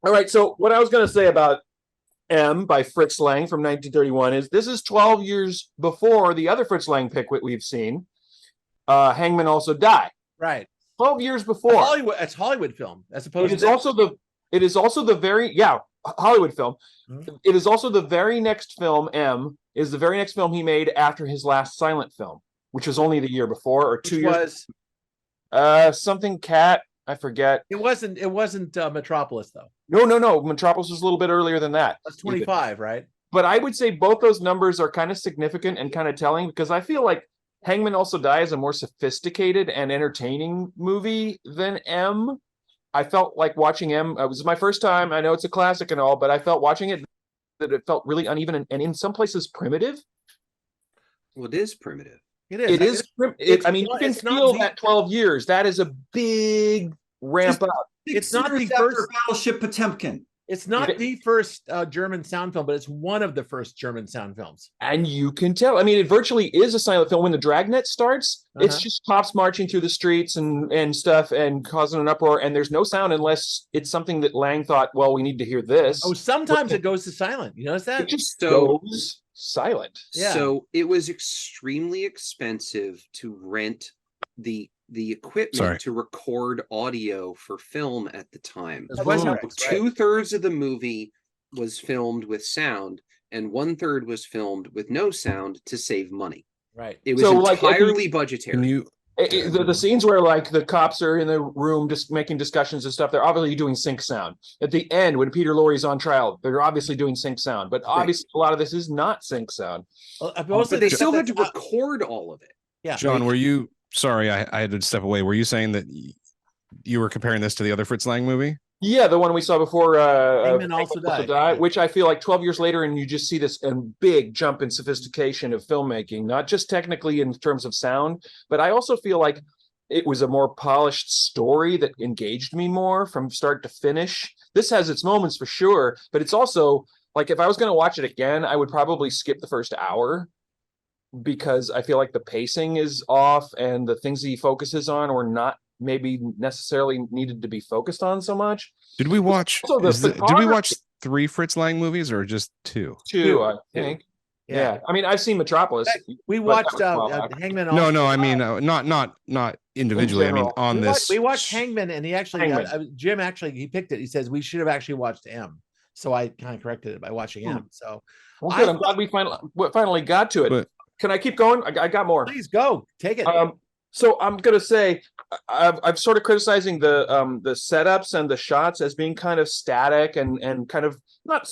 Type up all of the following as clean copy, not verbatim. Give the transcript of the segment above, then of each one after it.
All right. So what I was going to say about M by Fritz Lang from 1931 is this is 12 years before the other Fritz Lang pick we've seen, Hangmen Also Die. Right. 12 years before. It's Hollywood film as opposed it is also the very Hollywood film. Mm-hmm. It is also the very next film. M is the very next film he made after his last silent film, which was only the year before or 2 years. Something Cat. I forget. It wasn't Metropolis though. No. Metropolis was a little bit earlier than that. That's 25, right? But I would say both those numbers are kind of significant and kind of telling because I feel like Hangmen Also Die is a more sophisticated and entertaining movie than M. I felt like watching M. It was my first time. I know it's a classic and all, but I felt watching it that it felt really uneven and in some places primitive. Well, it is primitive. It is. You can feel that 12 years. That is a big ramp up. It's not the first Battleship Potemkin. It's not the first German sound film, but it's one of the first German sound films. And you can tell. I mean, it virtually is a silent film. When the dragnet starts, it's just cops marching through the streets and stuff and causing an uproar. And there's no sound unless it's something that Lang thought, well, we need to hear this. Oh, sometimes it goes to silent. You notice that? It just goes silent. Yeah. So it was extremely expensive to rent the equipment to record audio for film at the time. 2/3 of the movie was filmed with sound and 1/3 was filmed with no sound to save money. Right. It was entirely budgetary. The scenes where like the cops are in the room just making discussions and stuff, they're obviously doing sync sound. At the end, when Peter Lorre's on trial, they're obviously doing sync sound. But obviously, a lot of this is not sync sound. But they still had to record all of it. Yeah. John, were you? Sorry, I had to step away. Were you saying that you were comparing this to the other Fritz Lang movie? Yeah, the one we saw before Hangmen Also Die, which I feel like 12 years later, and you just see this big jump in sophistication of filmmaking, not just technically in terms of sound, but I also feel like it was a more polished story that engaged me more from start to finish. This has its moments for sure, but it's also like if I was going to watch it again, I would probably skip the first hour because I feel like the pacing is off and the things he focuses on or not maybe necessarily needed to be focused on so much. Did we watch? Did we watch 3 Fritz Lang movies or just 2? 2, I think. Yeah. I mean, I've seen Metropolis. We watched Hangman. No. I mean, not individually. I mean, on this. We watched Hangman, and he actually, Jim he picked it. He says we should have actually watched M. So I kind of corrected it by watching M. So I'm glad we finally got to it. But, can I keep going? I got more. Please go. Take it. So I'm gonna say I've sort of criticizing the setups and the shots as being kind of static and kind of not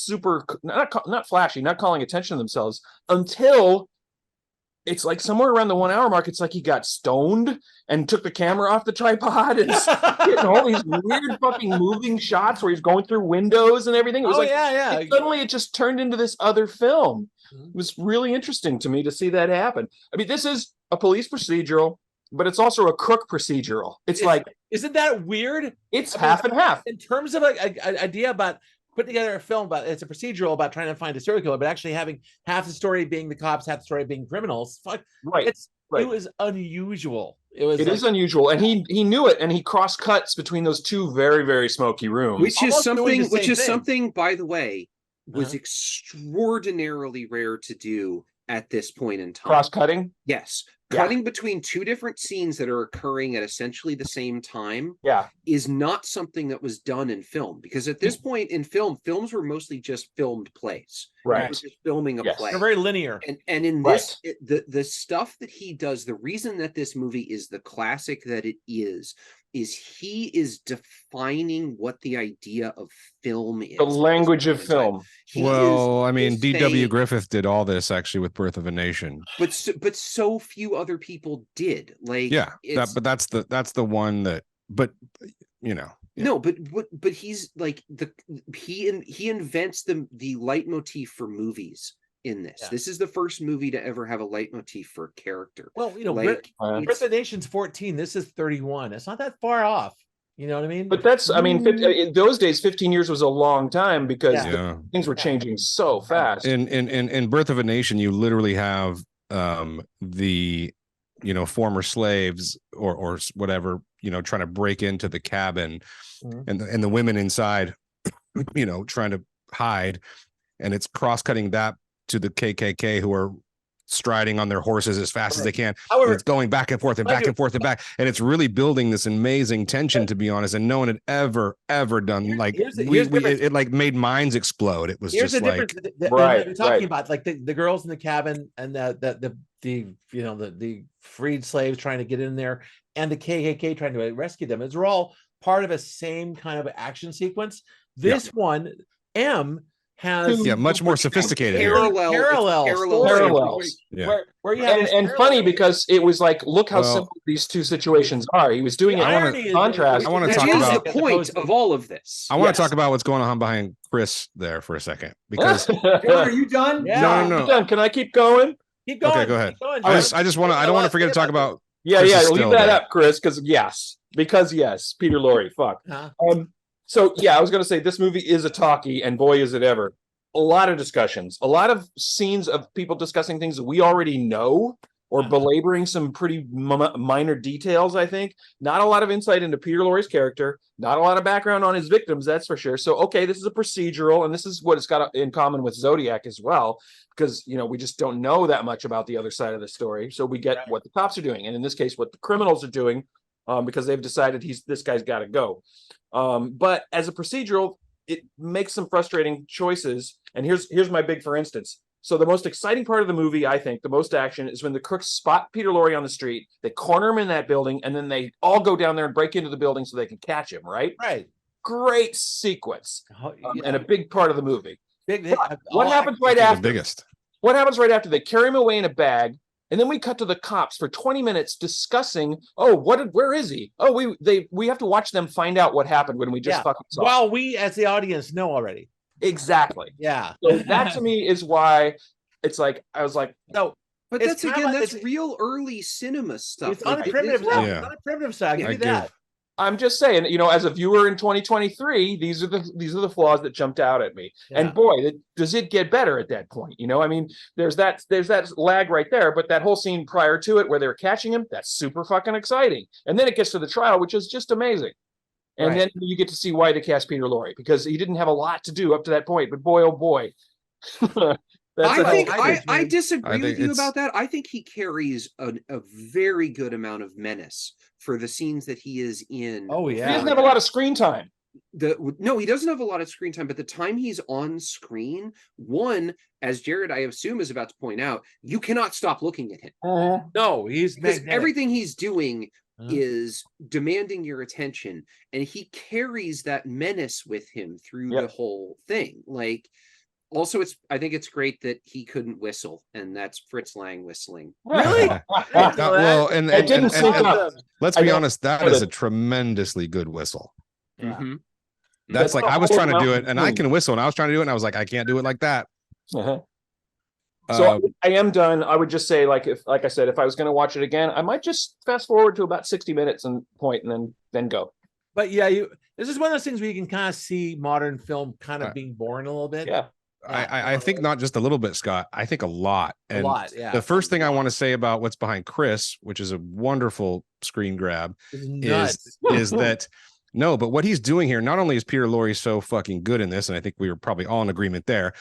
flashy, not calling attention to themselves until it's like somewhere around the 1 hour mark. It's like he got stoned and took the camera off the tripod and getting all these weird fucking moving shots where he's going through windows and everything. It was suddenly it just turned into this other film. It was really interesting to me to see that happen. I mean, this is a police procedural, but it's also a crook procedural. Isn't that weird? It's half and half. In terms of an idea about putting together a film about it's a procedural about trying to find a serial killer, but actually having half the story being the cops, half the story being criminals. Right. It was unusual. It is unusual, and he knew it, and he cross cuts between those two very, very smoky rooms, which is something, by the way, was extraordinarily rare to do at this point in time. Cross cutting, yes. Cutting between 2 different scenes that are occurring at essentially the same time is not something that was done in film, because at this point in films were mostly just filmed plays. Right. Just filming a play. They're very linear. And in this, the stuff that he does, the reason that this movie is the classic that it is he is defining what the idea of film is. The language of film. I mean, D.W. Griffith did all this actually with Birth of a Nation. But so few other people did. But that's the one that. But you know. Yeah. No, but he's like he invents the leitmotif for movies. In this, this is the first movie to ever have a leitmotif for a character. Well, Birth of a Nation's 14. This is 31. It's not that far off. You know what I mean? But that's, I mean, in those days, 15 years was a long time because things were changing so fast. In Birth of a Nation, you literally have the former slaves or whatever trying to break into the cabin, and the women inside trying to hide, and it's cross-cutting that to the KKK who are striding on their horses as fast as they can. However, and it's going back and forth and back and forth and back, and it's really building this amazing tension, to be honest, and no one had ever done like it like made minds explode. It was just like we're talking about like the girls in the cabin and the freed slaves trying to get in there and the KKK trying to rescue them. It's all part of a same kind of action sequence. This one, M, has much more sophisticated parallels. Where you have and funny because it was like, look how simple these two situations are. He was doing it in contrast. I want to talk about the point of all of this. I want to talk about what's going on behind Chris there for a second, because are you done? Yeah. No. Done. Can I keep going? Keep going. Okay, go ahead. I just want to. I don't want to forget to talk about. Leave that up, Chris, because yes, Peter Lorre. Fuck. So I was going to say this movie is a talkie, and boy is it ever. A lot of discussions, a lot of scenes of people discussing things that we already know or belaboring some pretty minor details, I think. Not a lot of insight into Peter Lorre's character, not a lot of background on his victims, that's for sure. So, okay, this is a procedural, and this is what it's got in common with Zodiac as well, because, we just don't know that much about the other side of the story. So we get what the cops are doing, and in this case, what the criminals are doing, because they've decided this guy's got to go. But as a procedural, it makes some frustrating choices. And here's my big for instance. So the most exciting part of the movie, I think, the most action, is when the crooks spot Peter Lorre on the street, they corner him in that building, and then they all go down there and break into the building so they can catch him, right? Right. Great sequence. And a big part of the movie. What happens right after? The biggest. What happens right after? They carry him away in a bag. And then we cut to the cops for 20 minutes discussing, where is he? We have to watch them find out what happened when we just fucking saw. Well, we as the audience know already. Exactly. Yeah. So that to me is why it's like, I was like, no. But that's real early cinema stuff. It's on a primitive side. It's on a primitive side. Give me that. I'm just saying, as a viewer in 2023, these are the flaws that jumped out at me. Yeah. And boy, does it get better at that point? There's that lag right there, but that whole scene prior to it where they were catching him, that's super fucking exciting. And then it gets to the trial, which is just amazing. And then you get to see why they cast Peter Lorre, because he didn't have a lot to do up to that point. But boy, oh boy. I disagree with you about that. I think he carries a very good amount of menace for the scenes that he is in. Oh yeah, he doesn't have a lot of screen time. No, he doesn't have a lot of screen time, but the time he's on screen, as Jared, I assume, is about to point out, you cannot stop looking at him. No, because everything he's doing is demanding your attention, and he carries that menace with him through the whole thing. Like, also, I think it's great that he couldn't whistle, and that's Fritz Lang whistling. Really? Well, and let's be honest, that is a tremendously good whistle. Mm-hmm. That's like, I was trying to do it, and I can whistle, and I was trying to do it, and I was like, I can't do it like that. So I am done. I would just say, like I said, if I was going to watch it again, I might just fast forward to about 60 minutes and then go. But this is one of those things where you can kind of see modern film kind of being born a little bit. Yeah. I think not just a little bit, Scott. I think a lot. And a lot, yeah. The first thing I want to say about what's behind Chris, which is a wonderful screen grab, is that but what he's doing here, not only is Peter Lorre so fucking good in this, and I think we were probably all in agreement there,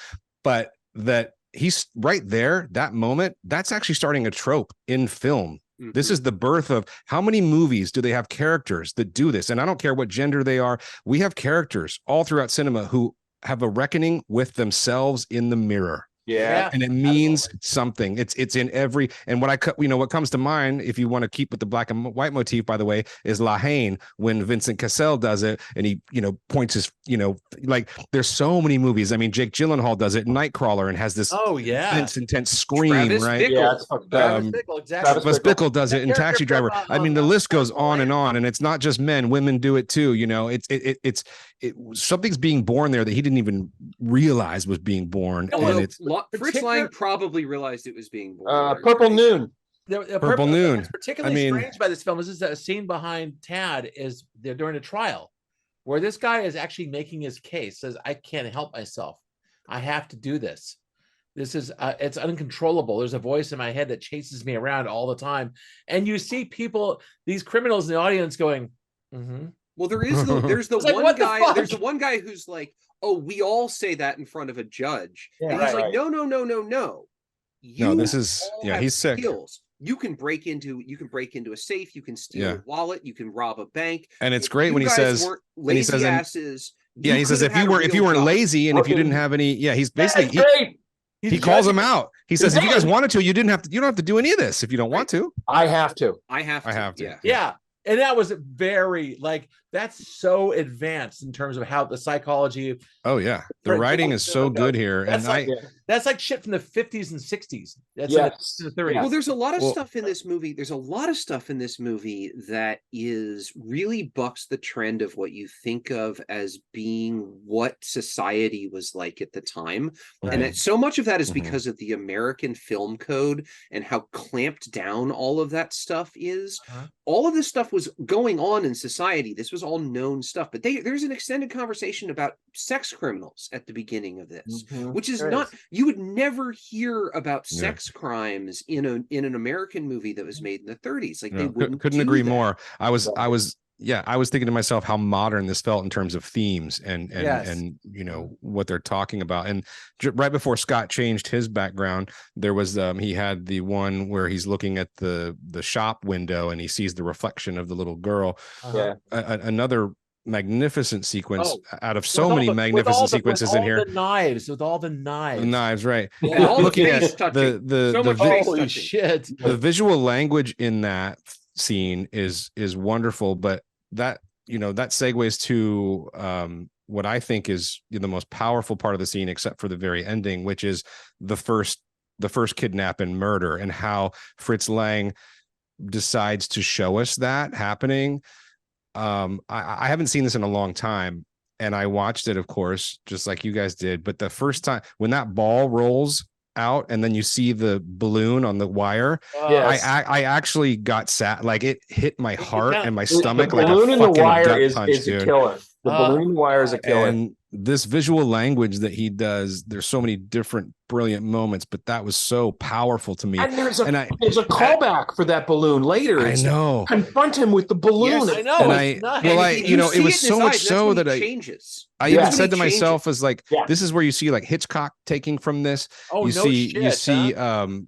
but that he's right there, that moment, that's actually starting a trope in film. Mm-hmm. This is the birth of how many movies do they have characters that do this? And I don't care what gender they are. We have characters all throughout cinema who have a reckoning with themselves in the mirror. Yeah. And it means something. It's in every, and what comes to mind, if you want to keep with the black and white motif, by the way, is La Haine, when Vincent Cassel does it and he, points his, like there's so many movies. I mean, Jake Gyllenhaal does it in Nightcrawler and has this intense scream, Travis Bickle. Yeah, Travis Bickle, exactly. Travis Bickle does it in Taxi Driver. I mean, the list goes on, and it's not just men, women do it too. It's something's being born there that he didn't even realize was being born. And it's Fritz Lang probably realized it was being born. Purple Noon. Purple Noon. What's particularly strange by this film is a scene behind Tad is they're during a trial where this guy is actually making his case, says, I can't help myself. I have to do this. This is it's uncontrollable. There's a voice in my head that chases me around all the time. And you see people, these criminals in the audience going, Well, there's the one guy. There's the one guy who's like, oh, we all say that in front of a judge. Yeah, and he's like, no. You this is he's sick. Skills. You can break into a safe, you can steal a wallet, you can rob a bank. And it's great when he says, lazy asses. He says if you weren't lazy and if you didn't have any, he's basically he calls them out. He says, if you guys wanted to, you don't have to do any of this if you don't want to. I have to. I have to. Yeah. And that was very that's so advanced in terms of how the psychology. Oh yeah, the writing is so good here, that's and that's like shit from the 50s and 60s. That's in the 30s. Well, there's a lot of stuff in this movie. There's a lot of stuff in this movie that is really bucks the trend of what you think of as being what society was like at the time, and so much of that is because of the American film code and how clamped down all of that stuff is. All of this stuff was going on in society. This was all known stuff, but there's an extended conversation about sex criminals at the beginning of this, which is you would never hear about sex crimes in an American movie that was made in the 30s. Like they couldn't agree more. I was thinking to myself how modern this felt in terms of themes and what they're talking about. And right before Scott changed his background, there was he had the one where he's looking at the shop window and he sees the reflection of the little girl. Another magnificent sequence out of so many magnificent sequences in here. With all the knives, right? And looking at holy shit, the visual language in that scene is wonderful, but that that segues to what I think is the most powerful part of the scene, except for the very ending, which is the first kidnap and murder, and how Fritz Lang decides to show us that happening. I haven't seen this in a long time, and I watched it, of course, just like you guys did. But the first time when that ball rolls out and then you see the balloon on the wire, I actually got sad. Like it hit my heart and my stomach. The like balloon a in the fucking wire gut is punch, a dude. killer. The balloon in the wire is a killer. And this visual language that he does, there's so many different brilliant moments, but that was so powerful to me. And there's a callback for that balloon later. I know. Confront him with the balloon. Yes, I know. And it was so much so that I even said to myself, as like, this is where you see like Hitchcock taking from this. You see, and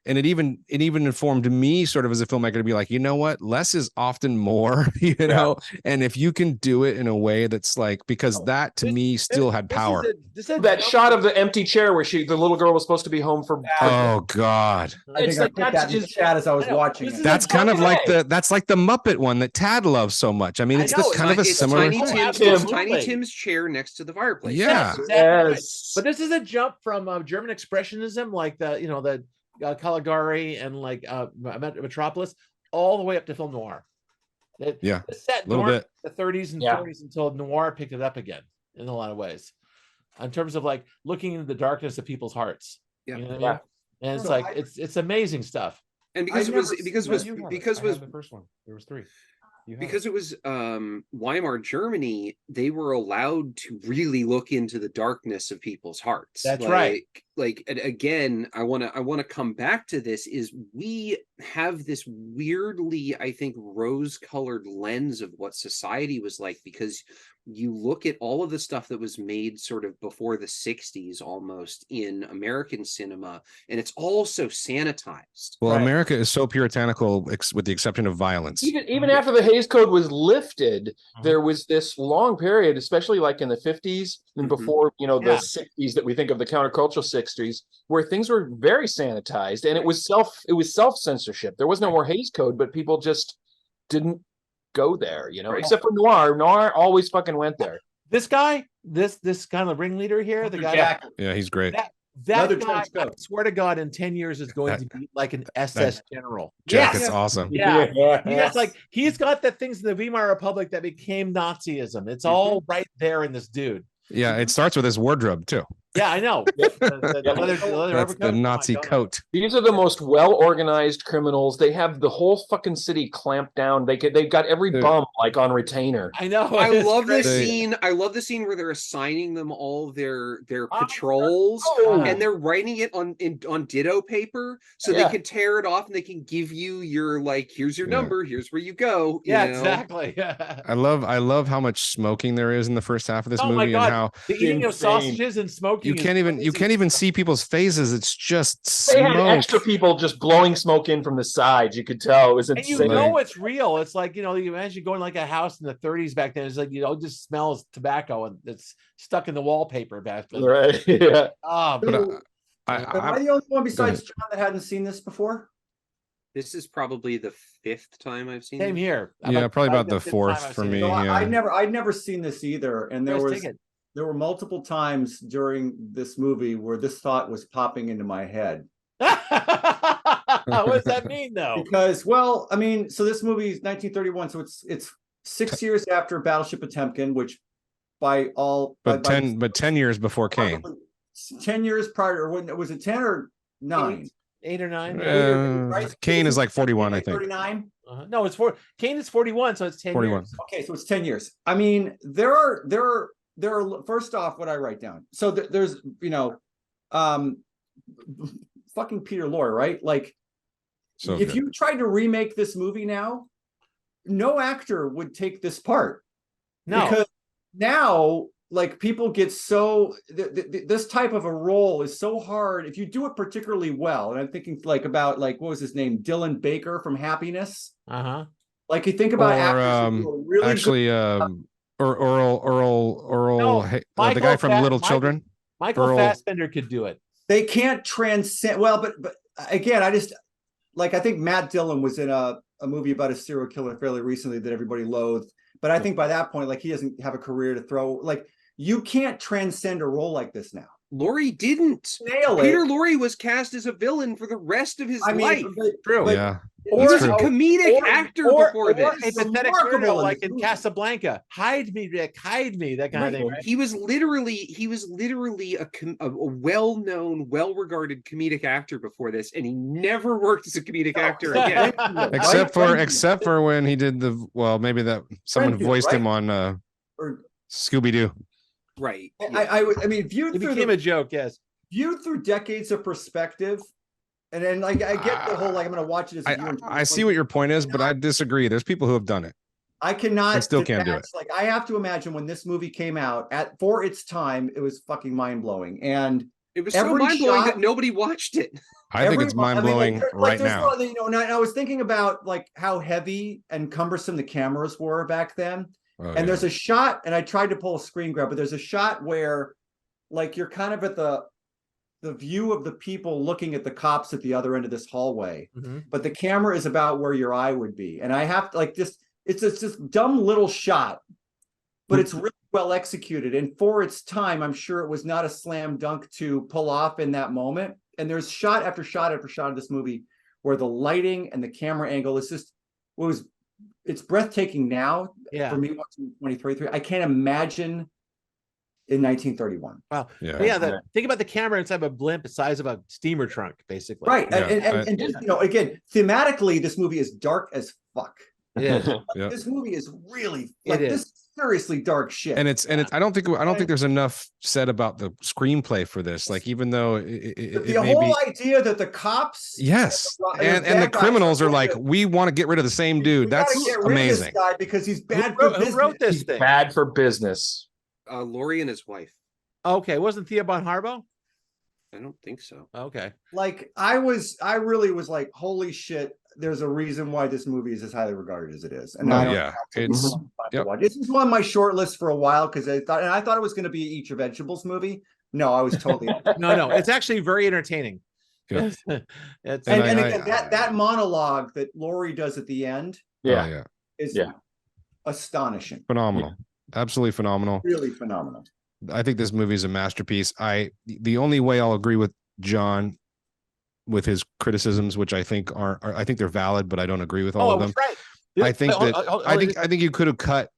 it even informed me sort of as a filmmaker to be like, you know what, less is often more, and if you can do it in a way that's like, because that to me still had power. That shot of the empty chair where the little girl was supposed to be home for. Oh God! I think I put that in the chat as I was watching it. That's kind of like the Muppet one that Tad loves so much. I mean, it's kind of a similar. Tiny Tim's chair next to the fireplace. Yeah. Yes. But this is a jump from German expressionism, like the Caligari and like Metropolis, all the way up to film noir. It set a little bit the 30s and 40s until noir picked it up again in a lot of ways, in terms of like looking into the darkness of people's hearts. Yeah. You know what I mean? And it's like it's amazing stuff. And because it was the first one, there was 3. Because it was Weimar Germany, they were allowed to really look into the darkness of people's hearts. That's right. Like again, I want to come back to this. Is we have this weirdly, I think, rose-colored lens of what society was like, because you look at all of the stuff that was made sort of before the 60s almost in American cinema, and it's all so sanitized. Well, America is so puritanical with the exception of violence. Even after the Hays Code was lifted, there was this long period, especially like in the 50s and before, the 60s that we think of, the countercultural 60s, where things were very sanitized, and it was self-censorship. There was no more Hays Code, but people just didn't go there, except for noir always fucking went there. This guy, this kind of ringleader here, the guy, yeah, he's great. That guy, I swear to God, in 10 years is going to be like an SS general. Jacket's awesome. Yeah. He's got the things in the Weimar Republic that became Nazism. It's all right there in this dude. Yeah, it starts with his wardrobe too. Yeah, I know. That's the Nazi coat. These are the most well-organized criminals. They have the whole fucking city clamped down. They've got every bum like on retainer. I know. I love this scene. I love the scene where they're assigning them all their patrols, and they're writing it on ditto paper so they can tear it off and they can give you your here's your number, here's where you go. You know? Exactly. I love how much smoking there is in the first half of this movie, and how the eating of sausages and smoking. You can't even see people's faces. It's just smoke. They had extra people just blowing smoke in from the sides. You could tell it was insane. And you know it's real. It's like, you imagine going like a house in the 30s back then. It's like, just smells tobacco and it's stuck in the wallpaper back then. Right. Yeah. But am I the only one besides John that hadn't seen this before? This is probably the 5th time I've seen it. Same here. Probably about the 4th for me. So I'd never seen this either. And there were multiple times during this movie where this thought was popping into my head. What does that mean, though? Because, so this movie is 1931, so it's 6 years after Battleship Potemkin, which by 10 years before Kane. 10 years prior, or was it 10 or 9? 8 or 9. Right? Kane is like 41, I think. 39. No, it's 4. Kane is 41, so it's 10 41. years. Okay, so it's 10 years. There are first off, what I write down. So there's fucking Peter Lorre, right? Like, so if you tried to remake this movie now, no actor would take this part. No, because now, like, people get so this type of a role is so hard if you do it particularly well. And I'm thinking about what was his name, Dylan Baker from Happiness. Like, you think about actors who are really actually. Or Earl, the guy from Little Children. Michael Fassbender could do it. They can't transcend. Well, but again, I think Matt Dillon was in a movie about a serial killer fairly recently that everybody loathed. But I think by that point, he doesn't have a career to throw. You can't transcend a role like this now. Laurie didn't. Peter Lorre was cast as a villain for the rest of his life. True. Yeah. He was a comedic actor before this. A pathetic weirdo like in Casablanca. Hide me, Rick. Hide me. That kind of thing. Right? He was literally a well-known, well-regarded comedic actor before this, and he never worked as a comedic actor again. except for when he did maybe that someone voiced him on Scooby-Doo. Right. Yeah. Viewed it became a joke. Yes. Viewed through decades of perspective. And then, I get the whole, I'm going to watch it as I see what your point is, but I disagree. There's people who have done it. I cannot. I still can't do it. I have to imagine when this movie came out for its time, it was fucking mind blowing, and it was so mind blowing that nobody watched it. I think it's mind blowing right now. And I was thinking about how heavy and cumbersome the cameras were back then. There's a shot, and I tried to pull a screen grab, but there's a shot where, you're kind of at the view of the people looking at the cops at the other end of this hallway, but the camera is about where your eye would be. And I have to it's this dumb little shot, but it's really well executed. And for its time, I'm sure it was not a slam dunk to pull off in that moment. And there's shot after shot after shot of this movie where the lighting and the camera angle is just, it's breathtaking now for me watching 2023. I can't imagine in 1931. Wow. Yeah. Think about the camera inside of a blimp the size of a steamer trunk, basically. Right. And just, again, thematically, this movie is dark as fuck. Yeah. This movie is really this is seriously dark shit. And it's I don't think there's enough said about the screenplay for this. Even though the whole idea that the cops and the criminals are we want to get rid of the same dude. That's amazing. This guy because he's bad for business. Who wrote this thing? Bad for business. Laurie and his wife. Okay, wasn't Thea von Harbo? I don't think so. Okay. I really was like, holy shit, there's a reason why this movie is as highly regarded as it is. And this was on my short list for a while because I thought it was going to be a Eat Your Vegetables movie. No, I was totally no, it's actually very entertaining. and again, that monologue that Laurie does at the end is astonishing. Phenomenal. Absolutely phenomenal. Really phenomenal. I think this movie is a masterpiece. The only way I'll agree with John with his criticisms, which I think I think they're valid, but I don't agree with all of them. Right. I think I think you could cut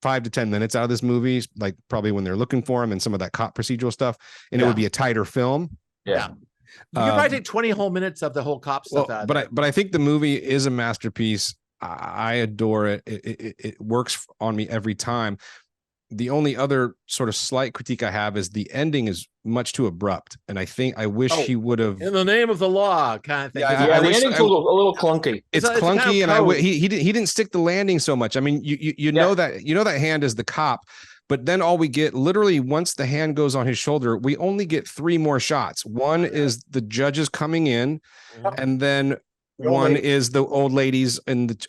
5 to 10 minutes out of this movie, like probably when they're looking for him and some of that cop procedural stuff, and it would be a tighter film. Yeah. You could probably take 20 whole minutes of the whole cop stuff out. But I think the movie is a masterpiece. I adore it. It works on me every time. The only other sort of slight critique I have is the ending is much too abrupt, and I wish he would have, in the name of the law, kind of thing. Yeah, the ending's a little clunky. It's clunky, and he didn't stick the landing so much. I mean, you know that hand is the cop, but then all we get, literally, once the hand goes on his shoulder, we only get 3 more shots. One is the judges coming in, and then one is the old ladies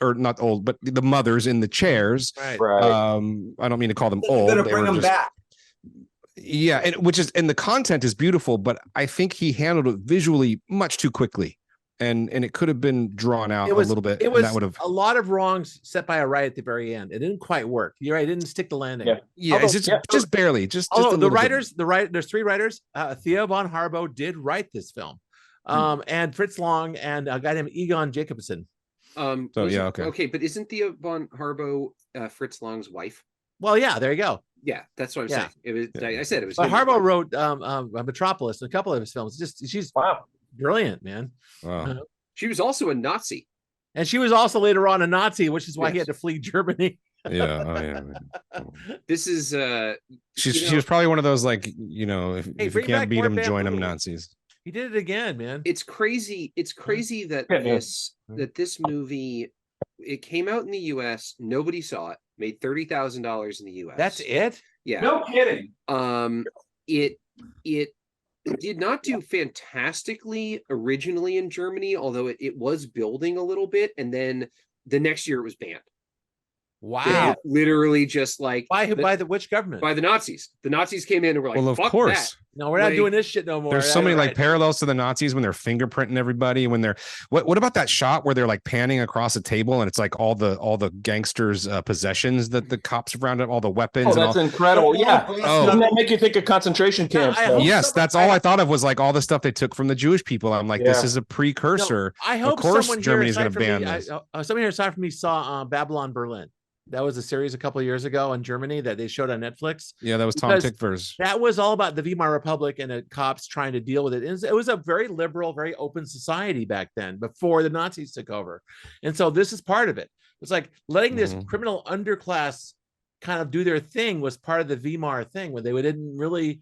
or not old, but the mothers in the chairs. Right. I don't mean to call them old. Gonna bring them back. Yeah, and the content is beautiful, but I think he handled it visually much too quickly, and it could have been drawn out a little bit. It was that would have a lot of wrongs set by a right at the very end. It didn't quite work. You're right. It didn't stick the landing. Yeah, although, just barely. Although the writers, there's 3 writers. Theo von Harbo did write this film. And Fritz Lang and a guy named Egon Jacobson. Okay, but isn't Theo von Harbo Fritz Lang's wife? Well, yeah, there you go. Yeah, that's what I'm saying. It was. I said it was. But Harbo wrote Metropolis and a couple of his films. She's brilliant, man. Wow. She was also a Nazi, and she was also later on a Nazi, which is why he had to flee Germany. This is she was probably one of those, like, if you can't beat them, join them Nazis. He did it again, man. It's crazy. It's crazy that this movie, it came out in the US, nobody saw it, made $30,000 in the US. That's it? Yeah. No kidding. It did not do fantastically originally in Germany, although it was building a little bit, and then the next year it was banned. Wow. Literally just like by which government? By the Nazis. The Nazis came in and were like, well, of fuck course. That. No, we're not doing this shit no more. There's so many like parallels to the Nazis when they're fingerprinting everybody, when they're what about that shot where they're like panning across a table and it's like all the gangsters' possessions that the cops have rounded up, all the weapons. Oh, that's incredible. Yeah. Doesn't that make you think of concentration camps? Yes, that's all I thought of was like all the stuff they took from the Jewish people. I'm like, this is a precursor. No, I hope of course someone Germany's going to ban this. Somebody here aside from me saw Babylon Berlin. That was a series a couple of years ago in Germany that they showed on Netflix. Yeah, that was Tom Tykwer's. That was all about the Weimar Republic and the cops trying to deal with it. It was a very liberal, very open society back then, before the Nazis took over. And so this is part of it. It's like letting this criminal underclass kind of do their thing was part of the Weimar thing, where they didn't really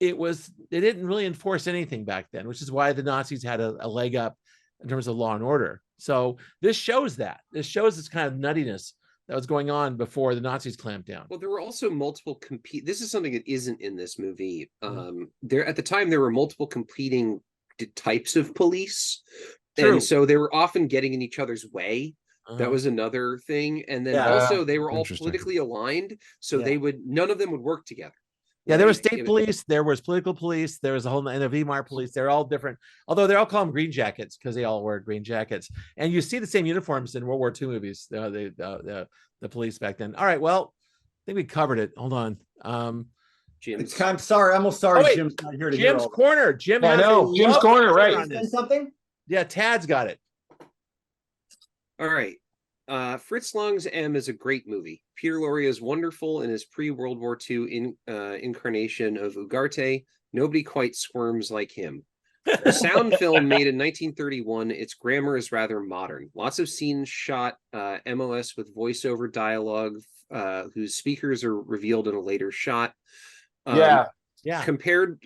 enforce anything back then, which is why the Nazis had a leg up in terms of law and order. So this shows that. This shows this kind of nuttiness that was going on before the Nazis clamped down. Well, there were also multiple this is something that isn't in this movie. There at the time there were multiple competing types of police. True. And so they were often getting in each other's way. That was another thing. And then also they were all politically aligned, so none of them would work together. Yeah, there was state police, there was political police, there was a whole, and the Weimar police. They're all different, although they all call them green jackets because they all wear green jackets. And you see the same uniforms in World War II movies, the police back then. All right, well, I think we covered it. Hold on. Jim's. I'm sorry. I'm almost sorry. Jim's not here to hear Jim's Corner. Jim. I know. Jim's Corner, right. Something? Yeah, Tad's got it. All right. Fritz Lang's M is a great movie. Peter Lorre is wonderful in his pre-World War II incarnation of Ugarte. Nobody quite squirms like him. A sound film made in 1931, its grammar is rather modern. Lots of scenes shot MOS with voiceover dialogue, whose speakers are revealed in a later shot. Compared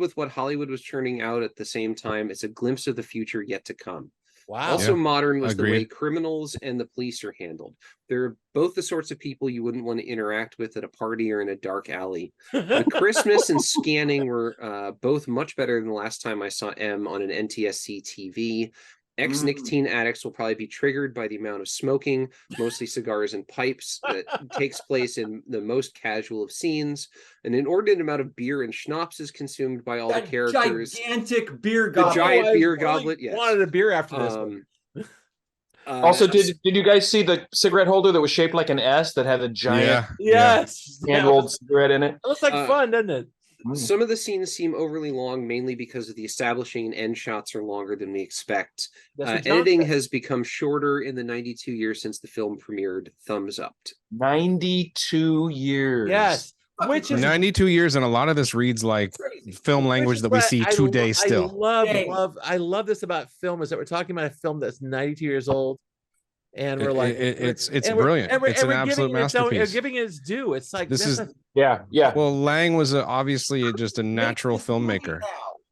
with what Hollywood was churning out at the same time, it's a glimpse of the future yet to come. Wow. Also modern was the way criminals and the police are handled. They're both the sorts of people you wouldn't want to interact with at a party or in a dark alley. The crispness and scanning were both much better than the last time I saw M on an NTSC TV. Ex-nicotine addicts will probably be triggered by the amount of smoking, mostly cigars and pipes, that takes place in the most casual of scenes. An inordinate amount of beer and schnapps is consumed by all the characters. Gigantic beer goblet. The giant beer goblet, yes. Wanted a beer after this one. Also, did you guys see the cigarette holder that was shaped like an S that had a giant yes hand-rolled cigarette in it? It looks like fun, doesn't it? Some of the scenes seem overly long, mainly because of the establishing and end shots are longer than we expect. Editing has become shorter in the 92 years since the film premiered. Thumbs up. 92 years. Yes. Which is 92 years, and a lot of this reads like film language that we see today still. I love this about film, is that we're talking about a film that's 92 years old. And we're like, it's brilliant. It's an absolute masterpiece. We're giving it its due. It's like this is yeah. Well, Lang was obviously just a natural filmmaker.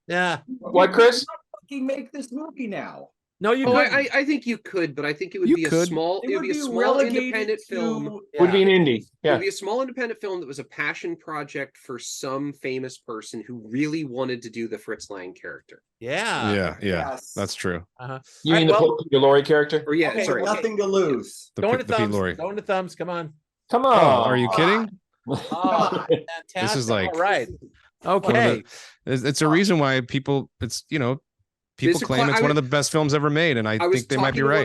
Yeah. What, Chris? Make this movie now. No, you. I think you could, but I think it would be a small. It would be a small independent film. Would be an indie. Yeah. It would be a small independent film that was a passion project for some famous person who really wanted to do the Fritz Lang character. Yeah. Yes. That's true. You mean the Peter Lorre character? Or sorry. Nothing to lose. Going to thumbs. Come on. Come on. Oh, are you kidding? Oh, fantastic. This is like all right. Okay. It's a reason why people. People claim it's one of the best films ever made, and I think they might be right.